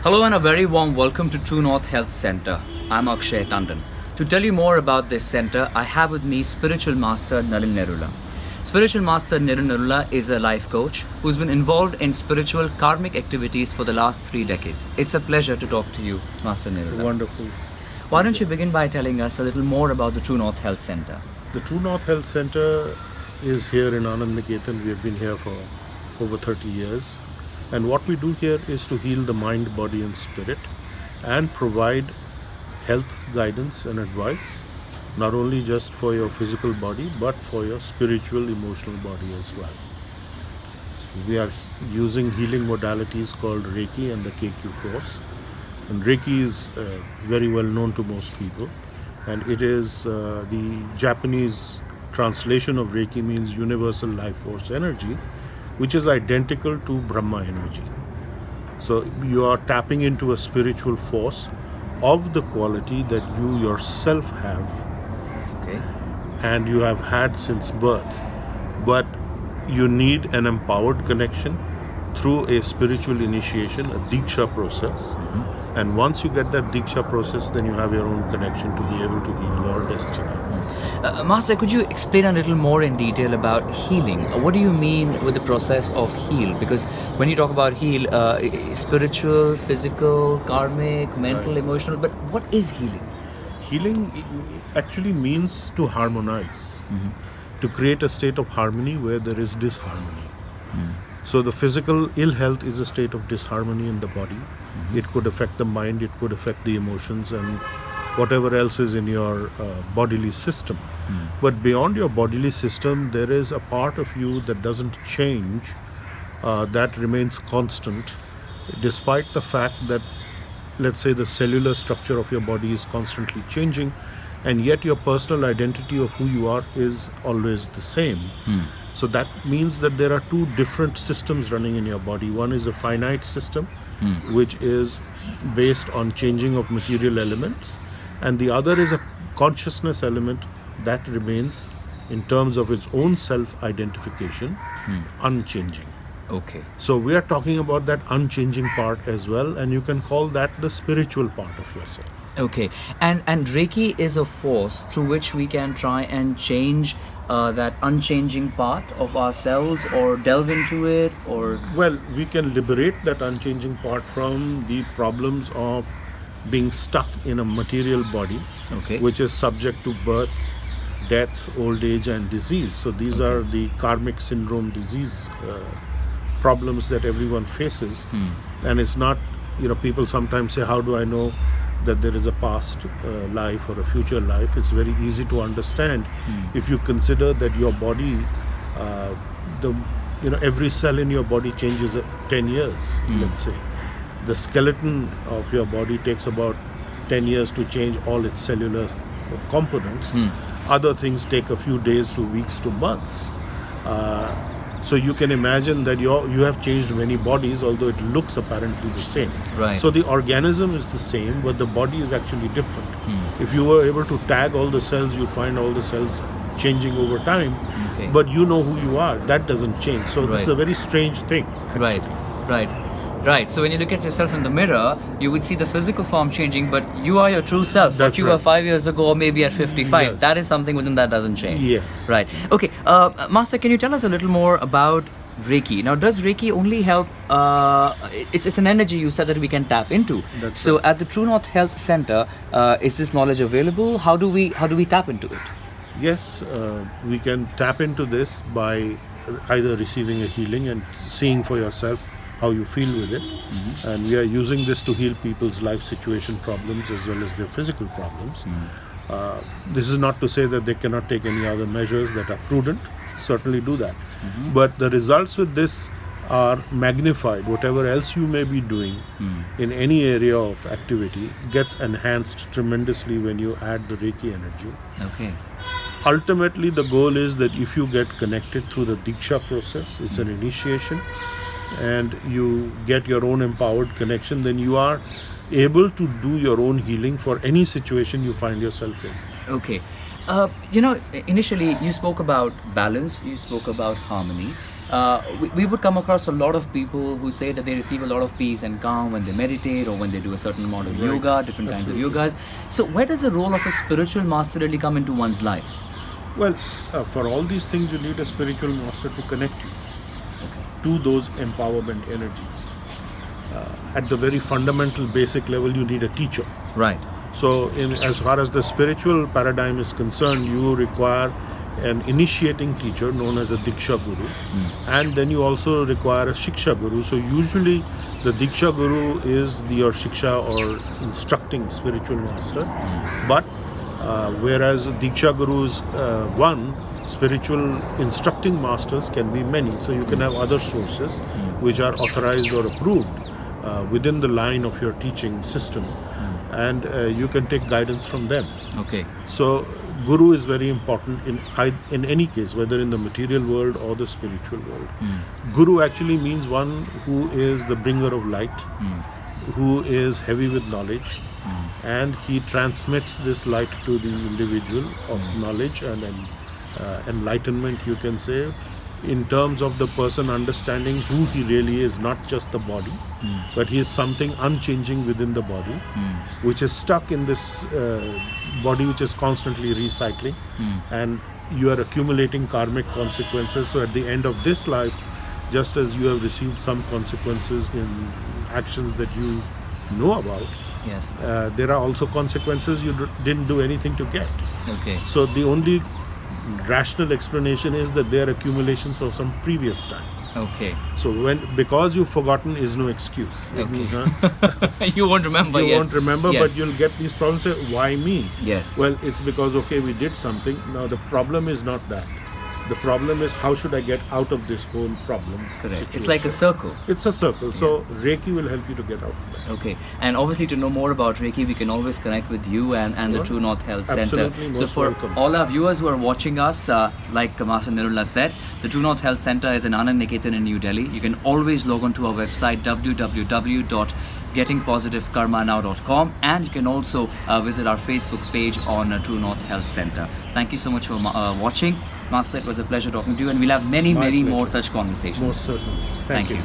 Hello and a very warm welcome to True North Health Center. I'm Akshay Tandon. To tell you more about this center, I have with me Spiritual Master Nalin Nirula. Spiritual Master Nirula is a life coach who's been involved in spiritual karmic activities for the last 3 decades. It's a pleasure to talk to you, Master Nirula. Wonderful. Why don't you begin by telling us a little more about the True North Health Center? The True North Health Center is here in Anand Niketan. We have been here for over 30 years. And what we do here is to heal the mind, body and spirit and provide health guidance and advice, not only just for your physical body, but for your spiritual, emotional body as well. So we are using healing modalities called Reiki and the KQ force. And Reiki is very well known to most people. And it is the Japanese translation of Reiki means universal life force energy, which is identical to Brahma energy. So you are tapping into a spiritual force of the quality that you yourself have. Okay. And you have had since birth. But you need an empowered connection through a spiritual initiation, a Diksha process. And once you get that Diksha process, then you have your own connection to be able to heal your destiny. Master, could you explain a little more in detail about healing? What do you mean with the process of heal? Because when you talk about heal, spiritual, physical, karmic, mental, emotional, but what is healing? Healing actually means to harmonize, to create a state of harmony where there is disharmony. So the physical ill health is a state of disharmony in the body. It could affect the mind, it could affect the emotions and whatever else is in your bodily system. But beyond your bodily system, there is a part of you that doesn't change, that remains constant, despite the fact that, let's say, the cellular structure of your body is constantly changing, and yet your personal identity of who you are is always the same. So that means that there are two different systems running in your body. One is a finite system, which is based on changing of material elements, and the other is a consciousness element that remains in terms of its own self-identification, unchanging. Okay. So we are talking about that unchanging part as well, and you can call that the spiritual part of yourself. Okay. And Reiki is a force through which we can try and change that unchanging part of ourselves, or delve into it, or... Well, we can liberate that unchanging part from the problems of being stuck in a material body, which is subject to birth, death, old age and disease. So these are the karmic syndrome disease problems that everyone faces. And it's not, people sometimes say, how do I know that there is a past life or a future life? It's very easy to understand if you consider that your body, every cell in your body changes 10 years, let's say. The skeleton of your body takes about 10 years to change all its cellular components. Other things take a few days to weeks to months. So you can imagine that you have changed many bodies, although it looks apparently the same. Right. So the organism is the same, but the body is actually different. If you were able to tag all the cells, you'd find all the cells changing over time. But you know who you are. That doesn't change. So this is a very strange thing, actually. Right. So when you look at yourself in the mirror, you would see the physical form changing, but you are your true self. That's what you right. were 5 years ago, or maybe at 55. Yes. That is something within that doesn't change. Yes. Right. Okay. Master, can you tell us a little more about Reiki? Now, does Reiki only help? It's an energy you said that we can tap into. That's so right. at the True North Health Center, is this knowledge available? How do we tap into it? Yes, we can tap into this by either receiving a healing and seeing for yourself how you feel with it. And we are using this to heal people's life situation problems as well as their physical problems. This is not to say that they cannot take any other measures that are prudent. Certainly do that. But the results with this are magnified. Whatever else you may be doing in any area of activity gets enhanced tremendously when you add the Reiki energy. Okay. Ultimately, the goal is that if you get connected through the Diksha process, it's an initiation, and you get your own empowered connection, then you are able to do your own healing for any situation you find yourself in. Okay. Initially you spoke about balance, you spoke about harmony. we would come across a lot of people who say that they receive a lot of peace and calm when they meditate or when they do a certain amount of yoga, different kinds of yogas. So where does the role of a spiritual master really come into one's life? Well, for all these things, you need a spiritual master to connect you to those empowerment energies. At the very fundamental, basic level, you need a teacher. Right. So, as far as the spiritual paradigm is concerned, you require an initiating teacher known as a Diksha Guru, and then you also require a Shiksha Guru. So, usually, the Diksha Guru is your Shiksha or instructing spiritual master, but whereas Diksha Gurus one, spiritual instructing masters can be many. So you can have other sources which are authorized or approved within the line of your teaching system, and you can take guidance from them. Okay. So Guru is very important in any case, whether in the material world or the spiritual world. Guru actually means one who is the bringer of light, who is heavy with knowledge, and he transmits this light to the individual of knowledge and enlightenment, you can say, in terms of the person understanding who he really is, not just the body, but he is something unchanging within the body, which is stuck in this body which is constantly recycling, and you are accumulating karmic consequences. So at the end of this life, just as you have received some consequences in actions that you know about, yes, there are also consequences you didn't do anything to get. Okay. So the only rational explanation is that they are accumulations from some previous time. Okay. So because you've forgotten is no excuse. Okay. You won't remember. You yes. won't remember, Yes. but you'll get these problems. Say, why me? Yes. Well, it's because we did something. Now the problem is not that. The problem is how should I get out of this whole problem? Correct. Situation. It's like a circle. It's a circle. So Reiki will help you to get out of that. Okay. And obviously, to know more about Reiki, we can always connect with you and the True North Health Absolutely, Center. So most for welcome. all our viewers who are watching us, like Master Nirula said, the True North Health Center is in Anand Niketan in New Delhi. You can always log on to our website www.gettingpositivekarmanow.com, and you can also visit our Facebook page on True North Health Center. Thank you so much for watching. Master, it was a pleasure talking to you, and we'll have many My more pleasure. such conversations. Most certainly. Thank you. you.